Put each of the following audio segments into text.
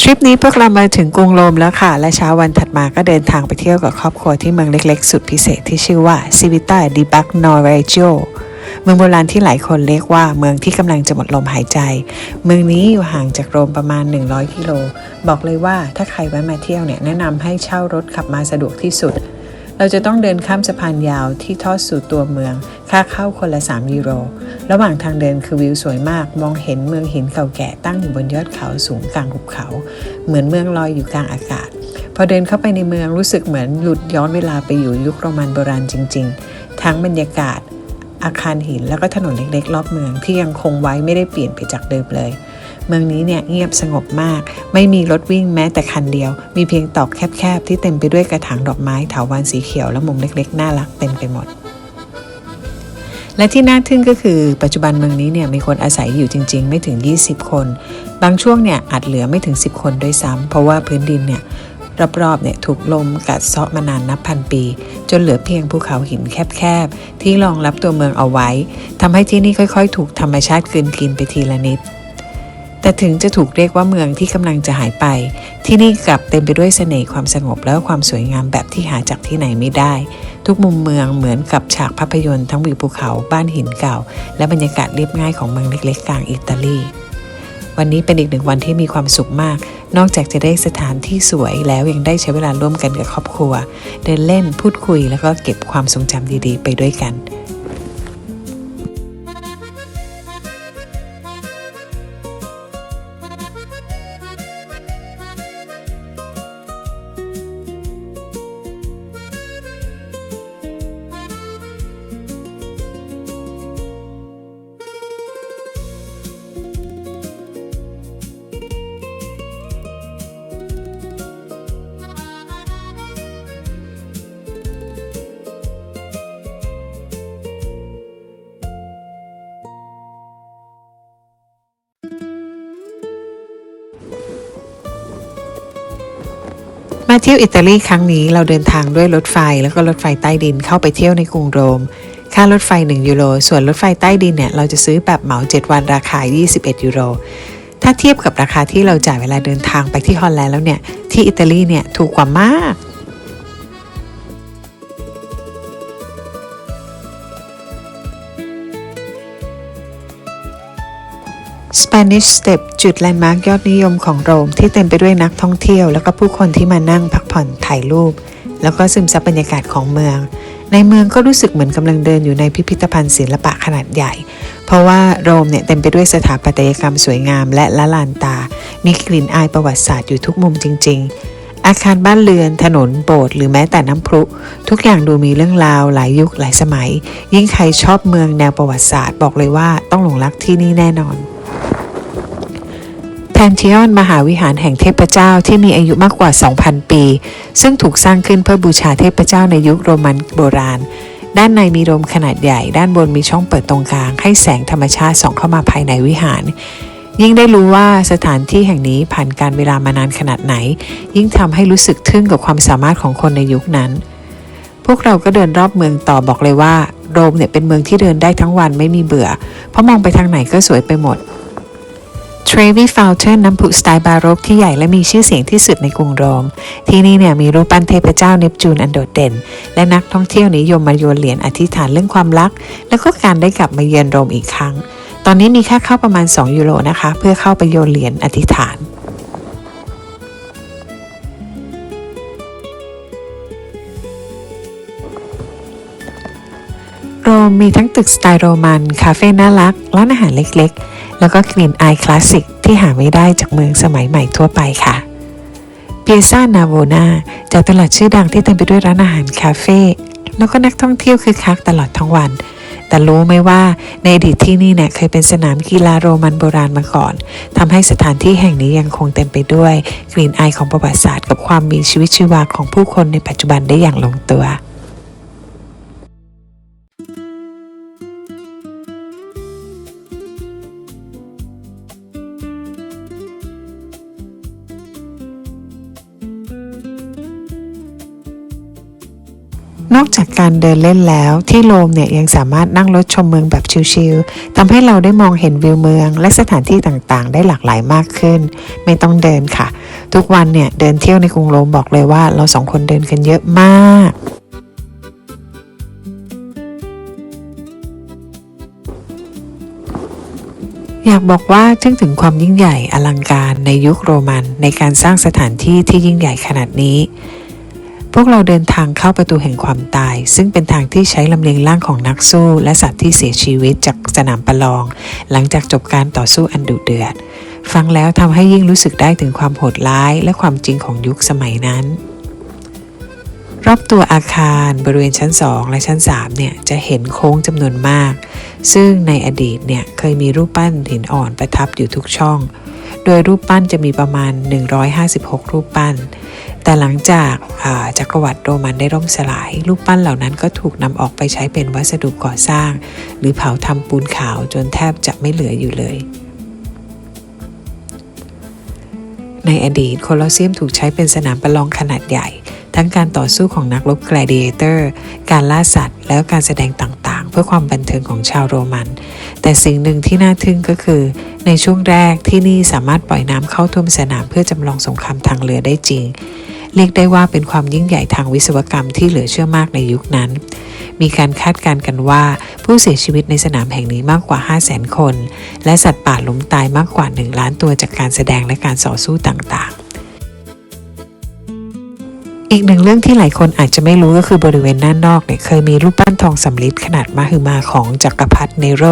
ริปนี้พวกเรามาถึงกรุงโรมแล้วค่ะและเช้าวันถัดมาก็เดินทางไปเที่ยวกับครอบครัวที่เมืองเล็กๆสุดพิเศษที่ชื่อว่า Civita di Bagnoregio เมืองโบราณที่หลายคนเรียกว่าเมืองที่กำลังจะหมดลมหายใจเมืองนี้อยู่ห่างจากโรมประมาณ100กิโลบอกเลยว่าถ้าใครแวะมาเที่ยวเนี่ยแนะนำให้เช่ารถขับมาสะดวกที่สุดเราจะต้องเดินข้ามสะพานยาวที่ทอดสู่ตัวเมืองค่าเข้าคนละ3 ยูโรระหว่างทางเดินคือวิวสวยมากมองเห็นเมืองหินเก่าแก่ตั้งอยู่บนยอดเขาสูงกลางหุบเขาเหมือนเมืองลอยอยู่กลางอากาศพอเดินเข้าไปในเมืองรู้สึกเหมือนหลุดย้อนเวลาไปอยู่ยุคโรมันโบราณจริงๆทั้งบรรยากาศอาคารหินแล้วก็ถนนเล็กๆรอบเมืองที่ยังคงไว้ไม่ได้เปลี่ยนไปจากเดิมเลยเมืองนี้เนี่ยเงียบสงบมากไม่มีรถวิ่งแม้แต่คันเดียวมีเพียงตอกแคบๆที่เต็มไปด้วยกระถางดอกไม้เถาวัลย์สีเขียวและมุมเล็กๆน่ารักเต็มไปหมดและที่น่าทึ่งก็คือปัจจุบันเมืองนี้เนี่ยมีคนอาศัยอยู่จริงๆไม่ถึง20คนบางช่วงเนี่ยอาจเหลือไม่ถึง10คนด้วยซ้ำเพราะว่าพื้นดินเนี่ยรอบๆเนี่ยถูกลมกัดเซาะมานานนับพันปีจนเหลือเพียงภูเขาหินแคบๆที่รองรับตัวเมืองเอาไว้ทำให้ที่นี่ค่อยๆถูกธรรมชาติกลืนกินไปทีละนิดแต่ถึงจะถูกเรียกว่าเมืองที่กำลังจะหายไปที่นี่กลับเต็มไปด้วยเสน่ห์ความสงบและความสวยงามแบบที่หาจากที่ไหนไม่ได้ทุกมุมเมืองเหมือนกับฉากภาพยนตร์ทั้งวิวภูเขาบ้านหินเก่าและบรรยากาศเรียบง่ายของเมืองเล็กๆกลางอิตาลีวันนี้เป็นอีกหนึ่งวันที่มีความสุขมากนอกจากจะได้สถานที่สวยแล้วยังได้ใช้เวลาร่วมกันกับครอบครัวเดินเล่นพูดคุยแล้วก็เก็บความทรงจำดีๆไปด้วยกันมาเที่ยวอิตาลีครั้งนี้เราเดินทางด้วยรถไฟแล้วก็รถไฟใต้ดินเข้าไปเที่ยวในกรุงโรมค่ารถไฟ1 ยูโรส่วนรถไฟใต้ดินเนี่ยเราจะซื้อแบบเหมา7 วันราคา21 ยูโรถ้าเทียบกับราคาที่เราจ่ายเวลาเดินทางไปที่ฮอลแลนด์แล้วเนี่ยที่อิตาลีเนี่ยถูกกว่ามาก Spanish Step จุดแลนด์มาร์คยอดนิยมของโรมที่เต็มไปด้วยนักท่องเที่ยวแล้วก็ผู้คนที่มานั่งพักผ่อนถ่ายรูปแล้วก็ซึมซับบรรยากาศของเมืองในเมืองก็รู้สึกเหมือนกำลังเดินอยู่ในพิพิธภัณฑ์ศิลปะขนาดใหญ่เพราะว่าโรมเนี่ยเต็มไปด้วยสถาปัตยกรรมสวยงามและละลานตามีกลิ่นอายประวัติศาสตร์อยู่ทุกมุมจริงๆอาคารบ้านเรือนถนนโบสถ์หรือแม้แต่น้ำพุทุกอย่างดูมีเรื่องราวหลายยุคหลายสมัยยิ่งใครชอบเมืองแนวประวัติศาสตร์บอกเลยว่าต้องหลงรักที่นี่แน่นอนแพนธีออนมหาวิหารแห่งเทพเจ้าที่มีอายุมากกว่า 2,000 ปีซึ่งถูกสร้างขึ้นเพื่อบูชาเทพเจ้าในยุคโรมันโบราณด้านในมีโดมขนาดใหญ่ด้านบนมีช่องเปิดตรงกลางให้แสงธรรมชาติส่องเข้ามาภายในวิหารยิ่งได้รู้ว่าสถานที่แห่งนี้ผ่านการเวลามานานขนาดไหนยิ่งทำให้รู้สึกทึ่งกับความสามารถของคนในยุคนั้นพวกเราก็เดินรอบเมืองต่อบอกเลยว่าโรมเนี่ยเป็นเมืองที่เดินได้ทั้งวันไม่มีเบื่อเพราะมองไปทางไหนก็สวยไปหมดTrevi Fountain น้ำพุสไตล์บาโรกที่ใหญ่และมีชื่อเสียงที่สุดในกรุงโรมที่นี่เนี่ยมีรูปปั้นเทพเจ้าเนปจูนอันโดดเด่นและนักท่องเที่ยวนิยมมาโยนเหรียญอธิษฐานเรื่องความรักแล้วก็การได้กลับมาเยือนโรมอีกครั้งตอนนี้มีค่าเข้าประมาณ2 ยูโรนะคะเพื่อเข้าไปโยนเหรียญอธิษฐานโรมมีทั้งตึกสไตล์โรมันคาเฟ่น่ารักร้านอาหารเล็กๆแล้วก็กลิ่นอายคลาสสิกที่หาไม่ได้จากเมืองสมัยใหม่ทั่วไปค่ะเปียซ่านาโวนาจากตลาดชื่อดังที่เต็มไปด้วยร้านอาหารคาเฟ่แล้วก็นักท่องเที่ยวคึกคักตลอดทั้งวันแต่รู้ไหมว่าในอดีตที่นี่เนี่ยเคยเป็นสนามกีฬาโรมันโบราณมาก่อนทำให้สถานที่แห่งนี้ยังคงเต็มไปด้วยกลิ่นอายของประวัติศาสตร์กับความมีชีวิตชีวาของผู้คนในปัจจุบันได้อย่างลงตัว นอกจากการเดินเล่นแล้วที่โรมเนี่ยยังสามารถนั่งรถชมเมืองแบบชิลๆทำให้เราได้มองเห็นวิวเมืองและสถานที่ต่างๆได้หลากหลายมากขึ้นไม่ต้องเดินค่ะทุกวันเนี่ยเดินเที่ยวในกรุงโรมบอกเลยว่าเรา2 คนเดินกันเยอะมากอยากบอกว่าถึงความยิ่งใหญ่อลังการในยุคโรมันในการสร้างสถานที่ที่ยิ่งใหญ่ขนาดนี้พวกเราเดินทางเข้าประตูแห่งความตายซึ่งเป็นทางที่ใช้ลำเลียงร่างของนักสู้และสัตว์ที่เสียชีวิตจากสนามประลองหลังจากจบการต่อสู้อันดุเดือดฟังแล้วทำให้ยิ่งรู้สึกได้ถึงความโหดร้ายและความจริงของยุคสมัยนั้นรอบตัวอาคารบริเวณชั้น2และชั้น3เนี่ยจะเห็นโค้งจำนวนมากซึ่งในอดีตเนี่ยเคยมีรูปปั้นหินอ่อนประทับอยู่ทุกช่องโดยรูปปั้นจะมีประมาณ156รูปปั้นแต่หลังจากจักรวรรดิโรมันได้ล่มสลายรูปปั้นเหล่านั้นก็ถูกนำออกไปใช้เป็นวัสดุก่อสร้างหรือเผาทำปูนขาวจนแทบจะไม่เหลืออยู่เลยในอดีตโคลอสเซียมถูกใช้เป็นสนามประลองขนาดใหญ่ทั้งการต่อสู้ของนักรบแกลดิเอเตอร์การล่าสัตว์แล้วการแสดงต่างๆเพื่อความบันเทิงของชาวโรมันแต่สิ่งหนึ่งที่น่าทึ่งก็คือในช่วงแรกที่นี่สามารถปล่อยน้ำเข้าท่วมสนามเพื่อจำลองสงครามทางเรือได้จริงเรียกได้ว่าเป็นความยิ่งใหญ่ทางวิศวกรรมที่เหลือเชื่อมากในยุคนั้นมีการคาดการณ์กันว่าผู้เสียชีวิตในสนามแห่งนี้มากกว่า 500,000 คนและสัตว์ป่าล้มตายมากกว่า1 ล้านตัวจากการแสดงและการต่อสู้ต่างๆอีกหนึ่งเรื่องที่หลายคนอาจจะไม่รู้ก็คือบริเวณด้านนอกเนี่ยเคยมีรูปปั้นทองสำริดขนาดมหึมาของจักรพรรดิเนโร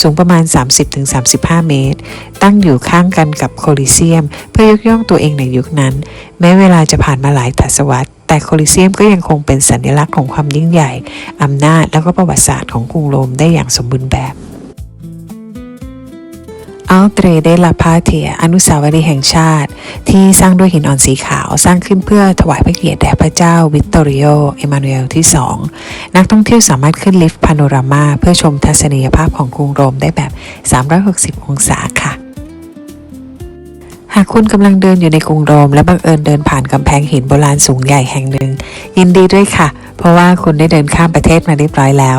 สูงประมาณ 30-35 เมตรตั้งอยู่ข้างกันกับโคลิเซียมเพื่อยกย่องตัวเองในยุคนั้นแม้เวลาจะผ่านมาหลายทศวรรษแต่โคลิเซียมก็ยังคงเป็นสัญลักษณ์ของความยิ่งใหญ่อำนาจและก็ประวัติศาสตร์ของกรุงโรมได้อย่างสมบูรณ์แบบอัลเตรเดลาพาเทียอนุสาวรีย์แห่งชาติที่สร้างด้วยหินอ่อนสีขาวสร้างขึ้นเพื่อถวายพระเกียรติแด่พระเจ้าวิตตอริโอเอมานูเอลที่2นักท่องเที่ยวสามารถขึ้นลิฟต์พาโนรามาเพื่อชมทัศนียภาพของกรุงโรมได้แบบ360องศาค่ะหากคุณกำลังเดินอยู่ในกรุงโรมและบังเอิญเดินผ่านกำแพงหินโบราณสูงใหญ่แห่งหนึ่งยินดีด้วยค่ะเพราะว่าคุณได้เดินข้ามประเทศมาเรียบร้อยแล้ว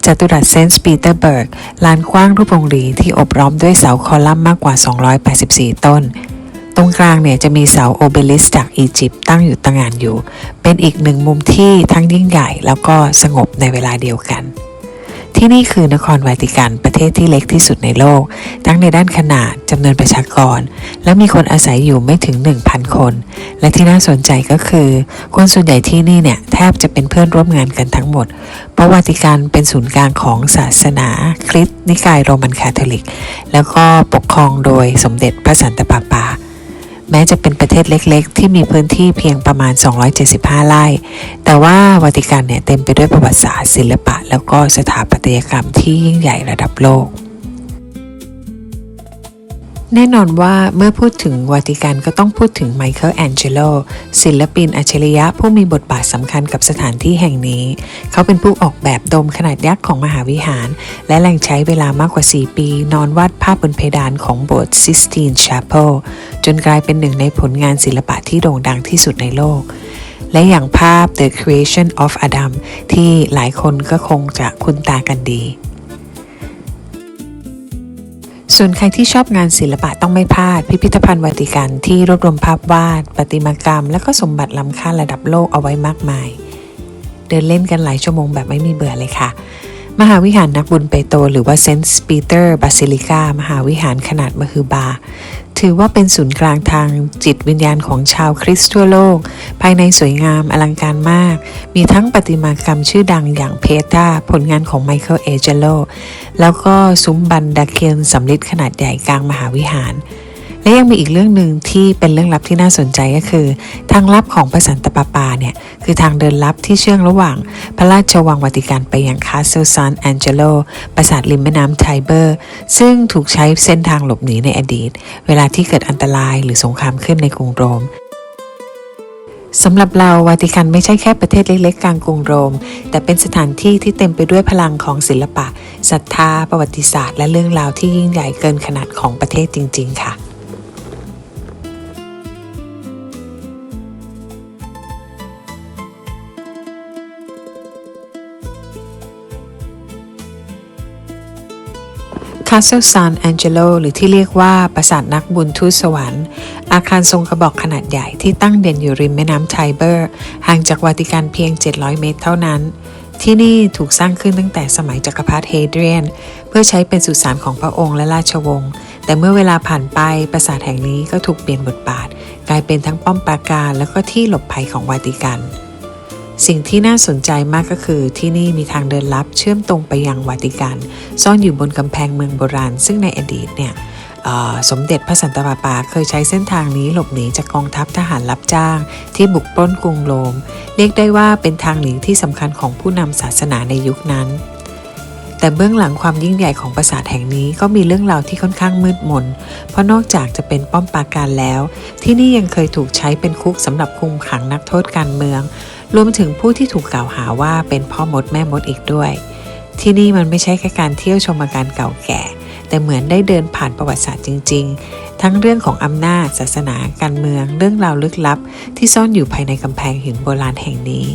จัตุรัสเซนต์ปีเตอร์เบิร์กลานกว้างรูปวงรีที่อบล้อมด้วยเสาคอลัมน์มากกว่า284ต้นตรงกลางเนี่ยจะมีเสาโอเบลิสจากอียิปต์ตั้งอยู่ตระหง่านอยู่เป็นอีกหนึ่งมุมที่ทั้งยิ่งใหญ่แล้วก็สงบในเวลาเดียวกันที่นี่คือนครวาติกันประเทศที่เล็กที่สุดในโลกทั้งในด้านขนาดจำนวนประชากรและมีคนอาศัยอยู่ไม่ถึง 1,000 คนและที่น่าสนใจก็คือคนส่วนใหญ่ที่นี่เนี่ยแทบจะเป็นเพื่อนร่วมงานกันทั้งหมดเพราะวาติกันเป็นศูนย์กลางของศาสนาคริสต์นิกายโรมันคาทอลิกแล้วก็ปกครองโดยสมเด็จพระสันตะปาปาแม้จะเป็นประเทศเล็กๆที่มีพื้นที่เพียงประมาณ275 ไร่แต่ว่าวาติกันเนี่ยเต็มไปด้วยประวัติศาสตร์ศิลปะแล้วก็สถาปัตยกรรมที่ยิ่งใหญ่ระดับโลกแน่นอนว่าเมื่อพูดถึงวาติกันก็ต้องพูดถึงไมเคิลแองเจโลศิลปินอัจฉริยะผู้มีบทบาทสำคัญกับสถานที่แห่งนี้เขาเป็นผู้ออกแบบโดมขนาดยักษ์ของมหาวิหารและแหล่งใช้เวลามากกว่า4 ปีนอนวาดภาพบนเพดานของโบสถ์ซิสตีนชาเพลจนกลายเป็นหนึ่งในผลงานศิลปะที่โด่งดังที่สุดในโลกและอย่างภาพ The Creation of Adam ที่หลายคนก็คงจะคุ้นตากันดีส่วนใครที่ชอบงานศิลปะต้องไม่พลาดพิพิธภัณฑ์วาติกันที่รวบรวมภาพวาดประติมากรรมและก็สมบัติล้ำค่าระดับโลกเอาไว้มากมายเดินเล่นกันหลายชั่วโมงแบบไม่มีเบื่อเลยค่ะมหาวิหารนักบุญเปโตรหรือว่าเซนต์ปีเตอร์บาซิลิกามหาวิหารขนาดมหึมาถือว่าเป็นศูนย์กลางทางจิตวิญญาณของชาวคริสต์ทั่วโลกภายในสวยงามอลังการมากมีทั้งประติมากรรมชื่อดังอย่างเพตราผลงานของไมเคิลแองเจโลแล้วก็ซุ้มบันดาเคียนสำริดขนาดใหญ่กลางมหาวิหารและยังมีอีกเรื่องหนึ่งที่เป็นเรื่องลับที่น่าสนใจก็คือทางลับของพระสันตะปาปาเนี่ยคือทางเดินลับที่เชื่อมระหว่างพระราชวังวาติกันไปยังคาสเซิลซานแองเจโลปราสาทริมแม่น้ำไทเบอร์ซึ่งถูกใช้เส้นทางหลบหนีในอดีตเวลาที่เกิดอันตรายหรือสงครามขึ้นในกรุงโรมสำหรับเราวาติกันไม่ใช่แค่ประเทศเล็กๆกลางกรุงโรมแต่เป็นสถานที่ที่เต็มไปด้วยพลังของศิลปะศรัทธาประวัติศาสตร์และเรื่องราวที่ยิ่งใหญ่เกินขนาดของประเทศจริงๆค่ะ Castle San Angelo หรือที่เรียกว่าปราสาทนักบุญทูตสวรรค์อาคารทรงกระบอกขนาดใหญ่ที่ตั้งเด่นอยู่ริมแม่น้ำไทเบอร์ห่างจากวาติกันเพียง700 เมตรเท่านั้นที่นี่ถูกสร้างขึ้นตั้งแต่สมัยจักรพรรดิเฮเดรียนเพื่อใช้เป็นสุสานของพระองค์และราชวงศ์แต่เมื่อเวลาผ่านไปปราสาทแห่งนี้ก็ถูกเปลี่ยนบทบาทกลายเป็นทั้งป้อมปราการและก็ที่หลบภัยของวาติกันสิ่งที่น่าสนใจมากก็คือที่นี่มีทางเดินลับเชื่อมตรงไปยังวาติกันซ่อนอยู่บนกำแพงเมืองโบราณซึ่งในอดีตเนี่ยสมเด็จพระสันตะปาปาเคยใช้เส้นทางนี้หลบหนีจากกองทัพทหารรับจ้างที่บุกปล้นกรุงโรมเรียกได้ว่าเป็นทางหนีที่สำคัญของผู้นำศาสนาในยุคนั้นแต่เบื้องหลังความยิ่งใหญ่ของปราสาทแห่งนี้ก็มีเรื่องราวที่ค่อนข้างมืดมนเพราะนอกจากจะเป็นป้อมปราการแล้วที่นี่ยังเคยถูกใช้เป็นคุกสำหรับคุมขังนักโทษการเมืองรวมถึงผู้ที่ถูกกล่าวหาว่าเป็นพ่อมดแม่มดอีกด้วยที่นี่มันไม่ใช่แค่การเที่ยวชมอาการเก่าแก่แต่เหมือนได้เดินผ่านประวัติศาสตร์จริงๆทั้งเรื่องของอำนาจศาสนาการเมืองเรื่องราวลึกลับที่ซ่อนอยู่ภายในกำแพงหินโบราณแห่งนี้